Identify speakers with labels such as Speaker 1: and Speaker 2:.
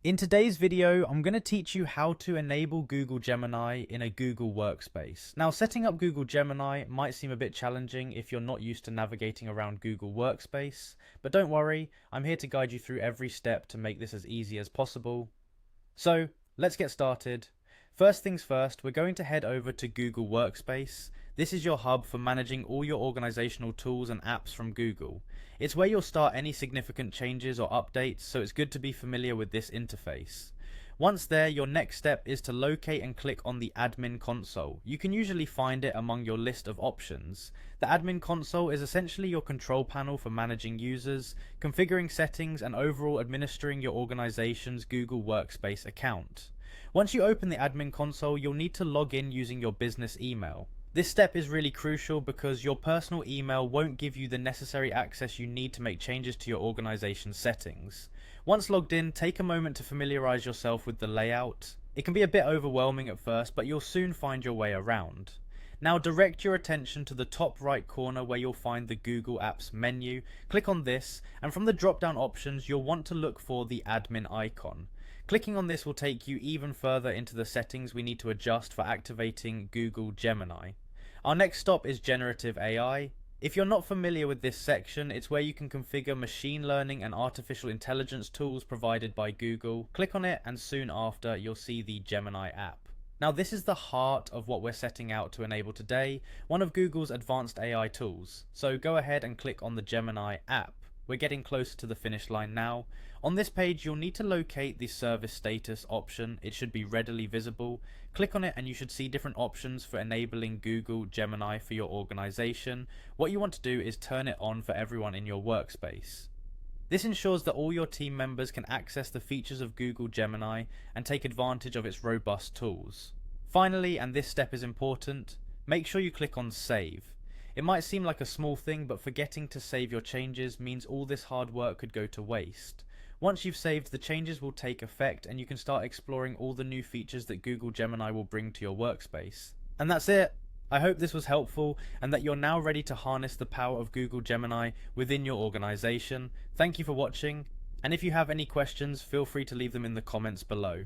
Speaker 1: In today's video, I'm going to teach you how to enable Google Gemini in a Google Workspace. Now, setting up Google Gemini might seem a bit challenging if you're not used to navigating around Google Workspace, but don't worry, I'm here to guide you through every step to make this as easy as possible. So, let's get started. First things first, we're going to head over to Google Workspace. This is your hub for managing all your organizational tools and apps from Google. It's where you'll start any significant changes or updates, so it's good to be familiar with this interface. Once there, your next step is to locate and click on the Admin Console. You can usually find it among your list of options. The Admin Console is essentially your control panel for managing users, configuring settings, and overall administering your organization's Google Workspace account. Once you open the Admin Console, you'll need to log in using your business email. This step is really crucial because your personal email won't give you the necessary access you need to make changes to your organization's settings. Once logged in, take a moment to familiarize yourself with the layout. It can be a bit overwhelming at first, but you'll soon find your way around. Now direct your attention to the top right corner where you'll find the Google Apps menu. Click on this, and from the drop-down options, you'll want to look for the admin icon. Clicking on this will take you even further into the settings we need to adjust for activating Google Gemini. Our next stop is Generative AI. If you're not familiar with this section, it's where you can configure machine learning and artificial intelligence tools provided by Google. Click on it and soon after you'll see the Gemini app. Now this is the heart of what we're setting out to enable today, one of Google's advanced AI tools. So go ahead and click on the Gemini app. We're getting closer to the finish line now. On this page, you'll need to locate the service status option. It should be readily visible. Click on it and you should see different options for enabling Google Gemini for your organization. What you want to do is turn it on for everyone in your workspace. This ensures that all your team members can access the features of Google Gemini and take advantage of its robust tools. Finally, and this step is important, make sure you click on Save. It might seem like a small thing, but forgetting to save your changes means all this hard work could go to waste. Once you've saved, the changes will take effect and you can start exploring all the new features that Google Gemini will bring to your workspace. And that's it! I hope this was helpful and that you're now ready to harness the power of Google Gemini within your organization. Thank you for watching, and if you have any questions, feel free to leave them in the comments below.